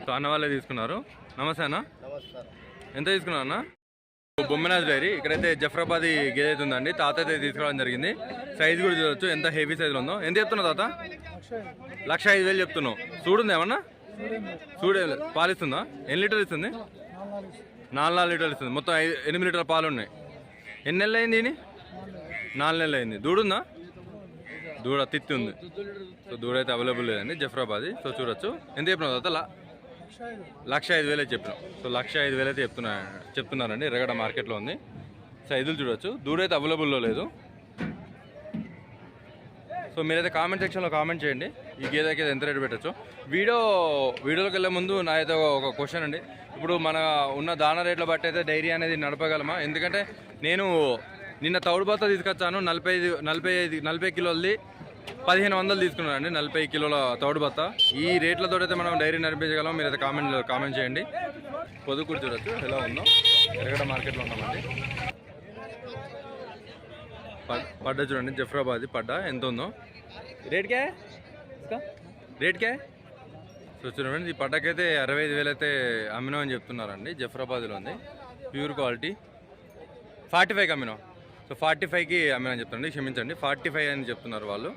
So అన్న వాళ్ళే తీసుకున్నారు. నమస్తే అన్న. నమస్కారం. ఎంత తీసుకున్నా అన్న? బొమ్మనాథ్ డైరీ. ఇక్కడైతే జఫ్రాబాదీ గేదె అయితే ఉందండి. తాత అయితే తీసుకోవడం జరిగింది. సైజ్ కూడా చూడవచ్చు ఎంత హెవీ సైజులో ఉందో. ఎంత చెప్తున్నావు తాత? 1,05,000 చెప్తున్నావు. చూడుంది ఏమన్నా? చూడే పాలిస్తుందా? ఎన్ని లీటర్లు ఇస్తుంది? 4 లీటర్లు ఇస్తుంది. మొత్తం 8 లీటర్ల పాలు ఉన్నాయి. ఎన్ని నెలలు అయింది? 4 నెలలు అయింది. దూడుందా? దూడ తిత్తి ఉంది. సో దూడ అయితే అవైలబుల్ లేదండి జఫ్రాబాదీ. సో చూడొచ్చు. ఎంత చెప్పినావు తాత? 1,05,000 చెప్పినాం. సో 1,05,000 అయితే చెప్తున్నారండి. ఎర్రగడ్డ మార్కెట్లో ఉంది. సైజులు చూడొచ్చు. దూడ అయితే అవైలబుల్లో లేదు. సో మీరైతే కామెంట్ సెక్షన్లో కామెంట్ చేయండి ఈ గేదెకి ఎంత రేటు పెట్టచ్చు. వీడియోలోకి వెళ్ళే ముందు నా అయితే ఒక క్వశ్చన్ అండి. ఇప్పుడు మన ఉన్న దానా రేట్ల బట్టి అయితే డైరీ అనేది నడపగలమా? ఎందుకంటే నేను నిన్న తౌడు బత్త తీసుకొచ్చాను. 40 కిలోలది 1,500 తీసుకున్నాను అండి. 40 కిలోల తౌడు బత్త. ఈ రేట్లతో అయితే మనం డైరీ నడిపించగలం. మీరైతే కామెంట్ చేయండి. పొదుకూరు చూడొచ్చు ఎలా ఉందో. ఎర్రగడ్డ మార్కెట్లో ఉన్నామండి. పడ్డ చూడండి జఫ్రాబాదీ పడ్డ ఎంత ఉందో. రేట్కే సో చూడండి ఈ పడ్డకైతే 65,000 అయితే అమ్మినామని చెప్తున్నారండి. జఫ్రాబాద్లో ఉంది. ప్యూర్ క్వాలిటీ 45కి అమ్మినాం. సో 45కి అమ్మినా చెప్తానండి. క్షమించండి 45 అని చెప్తున్నారు వాళ్ళు.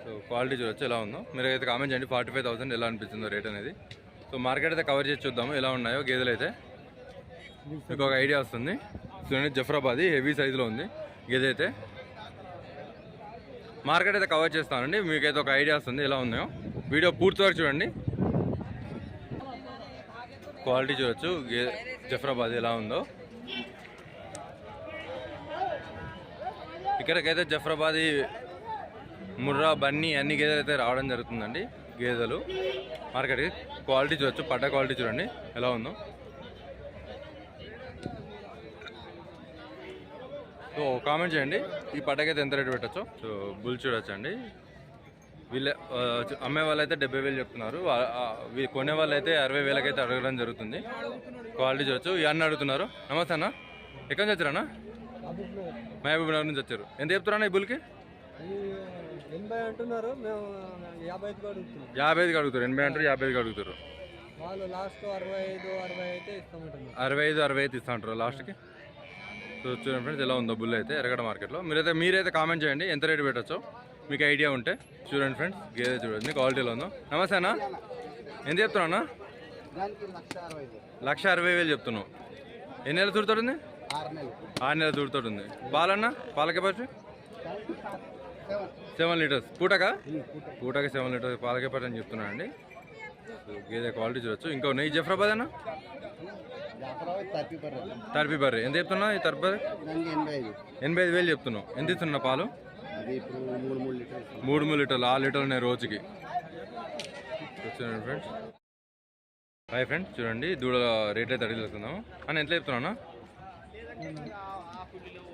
సో క్వాలిటీ చూడొచ్చు ఎలా ఉందో. మీరు అయితే కామెంట్ చేయండి 45,000 ఎలా అనిపిస్తుందో రేట్ అనేది. సో మార్కెట్ అయితే కవర్ చేసి చూద్దాము ఎలా ఉన్నాయో గేదెలు అయితే. మీకు ఒక ఐడియా వస్తుంది. చూడండి జఫ్రాబాదీ హెవీ సైజులో ఉంది గేదె అయితే. మార్కెట్ అయితే కవర్ చేస్తానండి. మీకైతే ఒక ఐడియా వస్తుంది ఎలా ఉన్నాయో. వీడియో పూర్తి వరకు చూడండి. క్వాలిటీ చూడొచ్చు జఫ్రాబాదీ ఎలా ఉందో. ఇక్కడికైతే జఫ్రాబాదీ ముర్రా బన్నీ అన్ని గేదెలు అయితే రావడం జరుగుతుందండి. గేదెలు మార్కెట్కి క్వాలిటీ చూడొచ్చు. పడ్డ క్వాలిటీ చూడండి ఎలా ఉందో. సో కామెంట్ చేయండి ఈ పడ్డకైతే ఎంత రేటు పెట్టచ్చు. సో బుల్ చూడొచ్చు అండి. వీళ్ళే అమ్మే వాళ్ళు అయితే 70,000 చెప్తున్నారు. కొనే వాళ్ళు అయితే 60,000కి అయితే అడగడం జరుగుతుంది. క్వాలిటీ చూడొచ్చు. ఈ అన్న అడుగుతున్నారు. నమస్తే అన్న. ఎక్కడి నుంచి వచ్చారన్నా? మహబూబ్ నగర్ నుంచి వచ్చారు. ఎంత చెప్తారన్నా ఈ బుల్కి? 80 అంటున్నారు. మేము 55కి అడుగుతున్నాం. 55కి అడుగుతారు. 80 అంటారు, 55కి అడుగుతారు. వాళ్ళు లాస్ట్ 65 అయితే ఇస్తామంటారు. 65 ఇస్తా అంటారు లాస్ట్కి. సో చూడండి ఫ్రెండ్స్ ఎలా ఉందో బుల్ అయితే ఎర్రగడ్డ మార్కెట్లో. మీరైతే కామెంట్ చేయండి ఎంత రేటు పెట్టచ్చో మీకు ఐడియా ఉంటే. చూడండి ఫ్రెండ్స్ గేదె చూడండి క్వాలిటీలో ఉందో. నమస్తే అన్న. ఎంత చెప్తున్నావు అన్న? 1,60,000 చెప్తున్నావు. ఎన్ని నెలలు దూడుతుంది? 6 నెలలు దూడుతుంది. పాలన్న పాల కెపాసిటీ 7 లీటర్స్. పూటకి 7 లీటర్స్ పాల కెపాసిటీ అని చెప్తున్నాను అండి. గేదె క్వాలిటీ చూడొచ్చు. ఇంకా ఉన్నాయి. జఫ్రాబాద్ అన్న 30 బర్రె. ఎంత చెప్తున్నా ఈ 30 బర్రె? 85,000 చెప్తున్నావు. ఎంత ఇస్తున్నా పాలు? 3 లీటర్లు 6 లీటర్లు ఉన్నాయి రోజుకి. చూడండి ఫ్రెండ్స్. హాయ్ ఫ్రెండ్స్ చూడండి దూడ రేట్ అయితే అడిగిస్తున్నాము అని ఎంత చెప్తున్నా?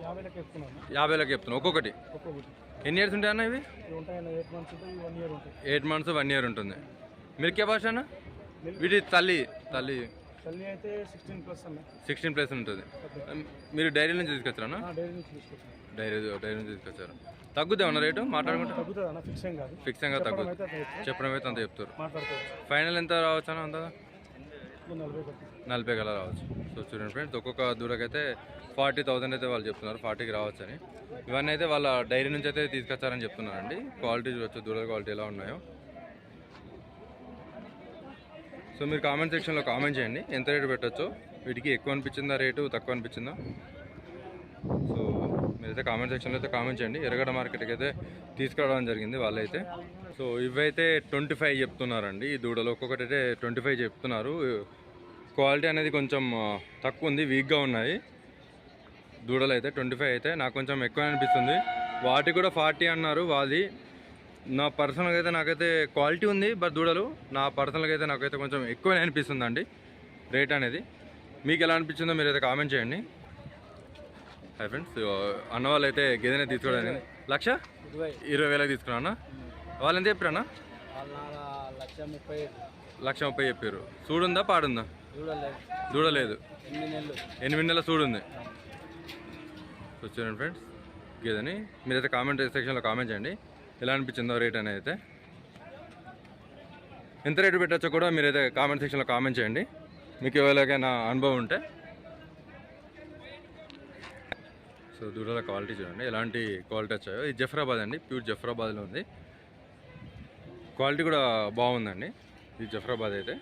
50,000 చెప్తున్నావు ఒక్కొక్కటి. ఎన్ని ఇయర్స్ ఉంటాయి అన్న ఇవి? 8 మంత్స్ 1 ఇయర్ ఉంటుంది. మిల్క్ కెపాసిటీ అన్న వీటి తల్లి 16+ ఉంటుంది. మీరు డైరీ నుంచి తీసుకొచ్చారా? డైరీ నుంచి తీసుకొచ్చారు. తగ్గుద్దామన్న రేటు మాట్లాడుకుంటే? ఫిక్స్ గా తగ్గుతుంది. చెప్పడం అయితే అంత చెప్తారు. ఫైనల్ ఎంత రావచ్చు అన్న? అంత 40 కల్లా రావచ్చు. సో చూడండి ఫ్రెండ్స్ ఒక్కొక్క దూడకైతే 40,000 అయితే వాళ్ళు చెప్తున్నారు. 40కి రావచ్చు అని. ఇవన్నీ అయితే వాళ్ళ డైరీ నుంచి అయితే తీసుకొచ్చారని చెప్తున్నారండి. క్వాలిటీ చూడవచ్చు దూడల క్వాలిటీ ఎలా ఉన్నాయో. సో మీరు కామెంట్ సెక్షన్లో కామెంట్ చేయండి ఎంత రేటు పెట్టచ్చో. వీటికి ఎక్కువ అనిపించిందా రేటు తక్కువ అనిపించిందా? సో మీరైతే కామెంట్ సెక్షన్లో అయితే కామెంట్ చేయండి. ఎర్రగడ్డ మార్కెట్కి అయితే తీసుకురావడం జరిగింది వాళ్ళైతే. సో ఇవైతే 25 చెప్తున్నారండి. ఈ దూడలు ఒక్కొక్కటి అయితే 25 చెప్తున్నారు. క్వాలిటీ అనేది కొంచెం తక్కువ ఉంది, వీక్గా ఉన్నాయి దూడలు అయితే. 25 అయితే నాకు కొంచెం ఎక్కువ అనిపిస్తుంది. వాటి కూడా 40 అన్నారు. వాది నా పర్సనల్గా అయితే నాకైతే క్వాలిటీ ఉంది బట్ దూడలు నా పర్సనల్గా అయితే నాకైతే కొంచెం ఎక్కువనే అనిపిస్తుంది అండి రేట్ అనేది. మీకు ఎలా అనిపించిందో మీరైతే కామెంట్ చేయండి. హాయ్ ఫ్రెండ్స్ అన్న వాళ్ళు అయితే గేదెనే తీసుకోవడానికి 1,20,000 తీసుకున్నా. వాళ్ళు ఎంత చెప్పారన్నా? 1,30,000 చెప్పారు. చూడుందా పాడుందా? చూడలేదు. 8 నెలల చూడుంది. సో చూడండి ఫ్రెండ్స్ గేదని మీరైతే కామెంట్ సెక్షన్లో కామెంట్ చేయండి ఎలా అనిపించిందో రేట్ అనేది అయితే. ఎంత రేటు పెట్టచ్చో కూడా మీరైతే కామెంట్ సెక్షన్లో కామెంట్ చేయండి, మీకు ఎవరికైనా అనుభవం ఉంటే. సో దూరాల క్వాలిటీ చూడండి ఎలాంటి క్వాలిటీ వచ్చాయో. ఇది జఫ్రాబాద్ అండి, ప్యూర్ జఫ్రాబాద్లో ఉంది. క్వాలిటీ కూడా బాగుందండి ఇది జఫ్రాబాద్ అయితే.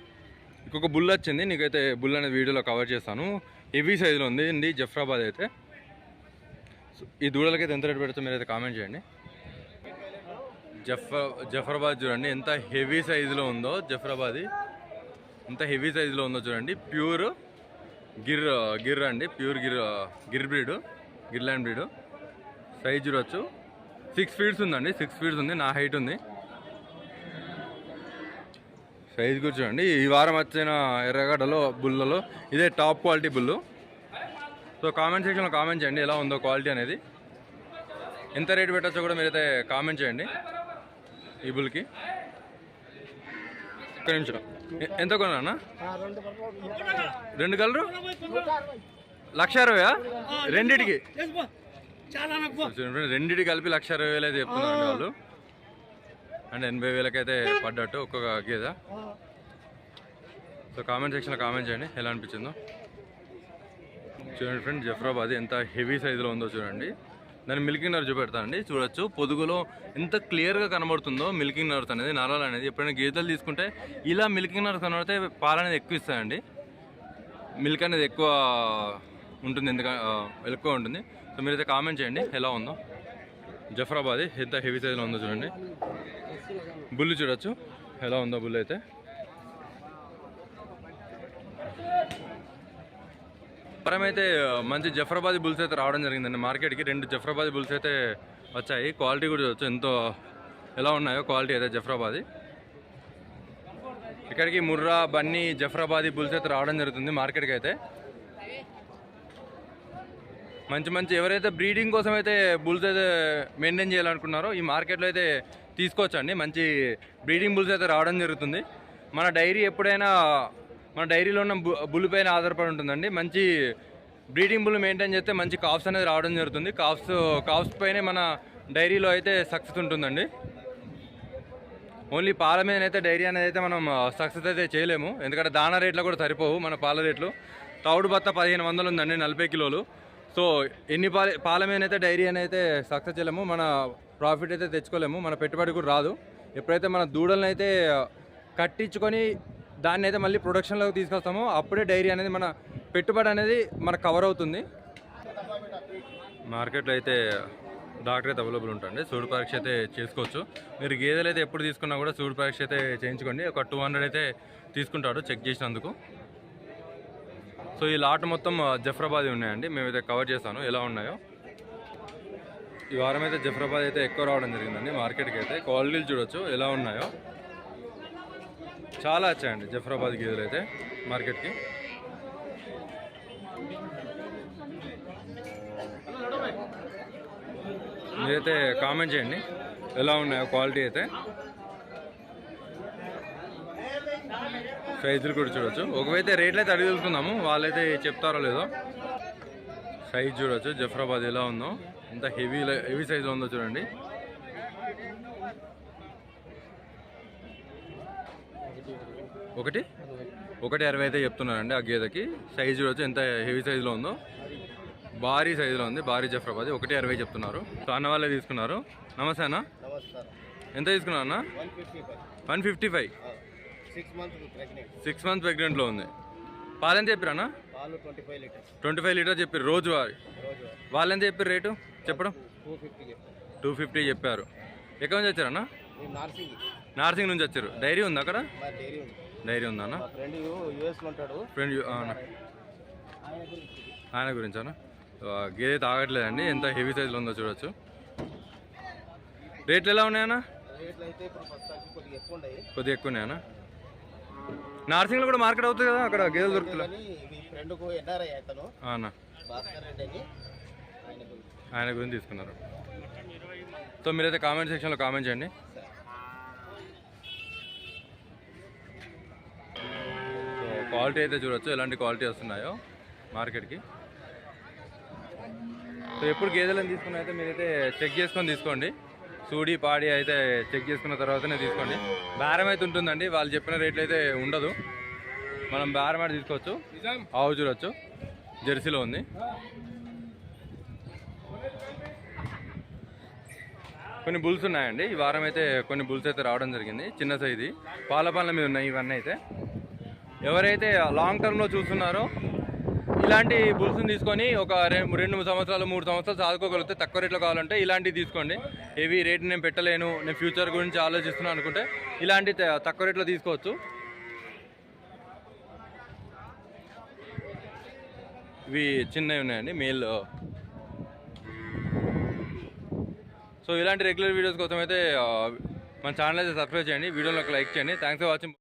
ఇంకొక బుల్ వచ్చింది, నీకైతే బుల్ అనేది వీడియోలో కవర్ చేస్తాను. హెవీ సైజులో ఉంది అండి జఫ్రాబాద్ అయితే. ఈ దూడలకైతే ఎంత రేటు పెడతా మీరైతే కామెంట్ చేయండి. జఫ్రాబాద్ చూడండి ఎంత హెవీ సైజులో ఉందో. జఫ్రాబాద్ ఎంత హెవీ సైజులో ఉందో చూడండి. ప్యూర్ గిర్ అండి, ప్యూర్ గిర్ బ్రీడ్, గిర్లాండ్ బ్రీడ్. సైజ్ చూడవచ్చు 6 ఫీట్స్ ఉందండి, 6 ఫీట్స్ ఉంది, నా హైట్ ఉంది. సైజ్ కూడా చూడండి. ఈ వారం వచ్చిన ఎర్రగడ్డలో బుల్లలో ఇదే టాప్ క్వాలిటీ బుల్లు. సో కామెంట్ సెక్షన్లో కామెంట్ చేయండి ఎలా ఉందో క్వాలిటీ అనేది. ఎంత రేటు పెట్టచ్చో కూడా మీరైతే కామెంట్ చేయండి ఈ బుల్కి. ఒక్క నిమిషం, ఎంత కొన్నా? 2 కలరు 1,60,000 రెండిటికి? రెండిటికి కలిపి 1,60,000 అయితే చెప్తున్నారు వాళ్ళు. అంటే 80,000 అయితే పడ్డట్టు ఒక్కొక్క గేదె. సో కామెంట్ సెక్షన్లో కామెంట్ చేయండి ఎలా అనిపించిందో. చూడండి ఫ్రెండ్, జఫ్రాబాద్ ఎంత హెవీ సైజులో ఉందో చూడండి. దాని మిల్కింగ్ నర్వ్ చూపెడతానండి, చూడొచ్చు. పొదుగులో ఎంత క్లియర్గా కనబడుతుందో మిల్కింగ్ నర్వ్స్ అనేది, నరాలు అనేది. ఎప్పుడైనా గేదెలు తీసుకుంటే ఇలా మిల్కింగ్ నర్వ్స్ కనబడితే పాలు అనేది ఎక్కువ ఇస్తాయండి, మిల్క్ అనేది ఎక్కువ ఉంటుంది, ఎక్కువ ఉంటుంది. సో మీరైతే కామెంట్ చేయండి ఎలా ఉందో. జఫ్రాబాద్ ఎంత హెవీ సైజులో ఉందో చూడండి. బుల్లు చూడొచ్చు ఎలా ఉందో బుల్ అయితే. పరమైతే మంచి జఫ్రాబాద్ బుల్స్ అయితే రావడం జరిగిందండి మార్కెట్కి. 2 జఫ్రాబాద్ బుల్స్ అయితే వచ్చాయి. క్వాలిటీ కూడా చూడొచ్చు ఎంతో ఎలా ఉన్నాయో క్వాలిటీ అయితే జఫ్రాబాద్. ఇక్కడికి ముర్రా, బన్నీ, జఫ్రాబాదీ బుల్స్ అయితే రావడం జరుగుతుంది మార్కెట్కి అయితే. మంచి ఎవరైతే బ్రీడింగ్ కోసం అయితే బుల్స్ అయితే మెయింటైన్ చేయాలనుకున్నారో ఈ మార్కెట్లో అయితే తీసుకోవచ్చండి. మంచి బ్రీడింగ్ బుల్స్ అయితే రావడం జరుగుతుంది. మన డైరీ ఎప్పుడైనా మన డైరీలో ఉన్న బుల్ పైన ఆధారపడి ఉంటుందండి. మంచి బ్రీడింగ్ బుల్ మెయింటైన్ చేస్తే మంచి కాఫ్స్ అనేది రావడం జరుగుతుంది. కాఫ్స్ పైనే మన డైరీలో అయితే సక్సెస్ ఉంటుందండి. ఓన్లీ పాల మీద అయితే డైరీ అనేది అయితే మనం సక్సెస్ అయితే చేయలేము, ఎందుకంటే దానా రేట్లు కూడా సరిపోవు మన పాల రేట్లు. తౌడు బత్త 1500 ఉందండి, 40 కిలోలు. సో ఎన్ని పాల మీద అయితే డైరీ అని అయితే సక్సెస్ చేయలేము, మన ప్రాఫిట్ అయితే తెచ్చుకోలేము, మన పెట్టుబడి కూడా రాదు. ఎప్పుడైతే మన దూడలను అయితే కట్టించుకొని దాన్ని అయితే మళ్ళీ ప్రొడక్షన్లోకి తీసుకొస్తామో అప్పుడే డైరీ అనేది మన పెట్టుబడి అనేది మనకు కవర్ అవుతుంది. మార్కెట్లో అయితే డాక్టర్ అయితే అవైలబుల్ ఉంటుంది, సూడు పరీక్ష అయితే చేసుకోవచ్చు. మీరు గేదెలు అయితే ఎప్పుడు తీసుకున్నా కూడా సూడు పరీక్ష అయితే చేయించుకోండి. ఒక 200 అయితే తీసుకుంటాడు చెక్ చేసినందుకు. సో ఈ లాట్ మొత్తం జఫ్రాబాద్ ఉన్నాయండి, మేమైతే కవర్ చేస్తాను ఎలా ఉన్నాయో. ఈ వారం అయితే జఫ్రాబాద్ అయితే ఎక్కువ రావడం జరిగిందండి మార్కెట్కి అయితే. క్వాలిటీలు చూడొచ్చు ఎలా ఉన్నాయో, చాలా వచ్చాయండి జఫ్రాబాద్ గేదెలు అయితే మార్కెట్కి. మీరైతే కామెంట్ చేయండి ఎలా ఉన్నాయో క్వాలిటీ అయితే. సైజులు కూడా చూడొచ్చు. ఒకవైతే రేట్లు అయితే అడిగి తెలుసుకుందాము, వాళ్ళైతే చెప్తారో లేదో. సైజ్ చూడొచ్చు జఫ్రాబాద్ ఎలా ఉందో, ఎంత హెవీ సైజులో ఉందో చూడండి. ఒకటి 60 అయితే చెప్తున్నారండి ఆ గేదెకి. సైజ్ చూడొచ్చు ఎంత హెవీ సైజులో ఉందో, భారీ సైజులో ఉంది, భారీ జఫ్రాబాద్. 160 చెప్తున్నారు. సో అన్న వాళ్ళే తీసుకున్నారు. నమస్తే అన్న, ఎంత తీసుకున్నారు అన్న? 155. 6 మంత్స్ ప్రెగ్నెంట్లో ఉంది. పాలు ఎంత చెప్పారు అన్న? 25 లీటర్ చెప్పారు రోజు వారి. వాళ్ళు ఎంత చెప్పారు రేటు చెప్పడం? 250 చెప్పారు. ఎక్కడ నుంచి వచ్చారన్న? నార్సింగ్ నుంచి వచ్చారు. డైరీ ఉంది అక్కడ? డైరీ ఉందా అన్న? ఫ్రెండ్ ఆయన గురించి అన్న. గేదె తాగట్లేదండి, ఎంత హెవీ సైజులో ఉందో చూడొచ్చు. రేట్లు ఎలా ఉన్నాయన్న? కొద్దిగా ఎక్కువ ఉన్నాయన్న. నార్సింగ్లో కూడా మార్కెట్ అవుతుంది కదా, అక్కడ గేదెలు దొరుకుతుంది అన్న. ఆయన గురించి తీసుకున్నారు. సో మీరైతే కామెంట్ సెక్షన్లో కామెంట్ చేయండి. సో క్వాలిటీ అయితే చూడొచ్చు ఎలాంటి క్వాలిటీ వస్తున్నాయో మార్కెట్కి. సో ఎప్పుడు గేదెలను తీసుకున్న అయితే మీరైతే చెక్ చేసుకొని తీసుకోండి. సూడి పాడి అయితే చెక్ చేసుకున్న తర్వాతనే తీసుకోండి. బేరం అయితే ఉంటుందండి, వాళ్ళు చెప్పిన రేట్లు అయితే ఉండదు. మనం బేరం ఆడి తీసుకోవచ్చు. ఆవు చూడొచ్చు, జెర్సీలో ఉంది. కొన్ని బుల్స్ ఉన్నాయండి ఈ వారం అయితే, కొన్ని బుల్స్ అయితే రావడం జరిగింది. చిన్న సైజు పాల పనుల మీద ఉన్నాయి ఇవన్నీ అయితే. ఎవరైతే లాంగ్ టర్మ్లో చూస్తున్నారో ఇలాంటి బుల్స్ని తీసుకొని ఒక 2-3 సంవత్సరాలు 3 సంవత్సరాలు సాదుకోగలిగితే తక్కువ రేట్లో కావాలంటే ఇలాంటివి తీసుకోండి. ఏవి రేట్ నేను పెట్టలేను, నేను ఫ్యూచర్ గురించి ఆలోచిస్తున్నాను అనుకుంటే ఇలాంటి తక్కువ రేట్లో తీసుకోవచ్చు. ఇవి చిన్నవి ఉన్నాయండి మేల్. సో ఇలాంటి రెగ్యులర్ వీడియోస్ కోసం అయితే మన ఛానల్ అయితే సబ్స్క్రైబ్ చేయండి, వీడియోలో ఒక లైక్ చేయండి. Thanks for watching.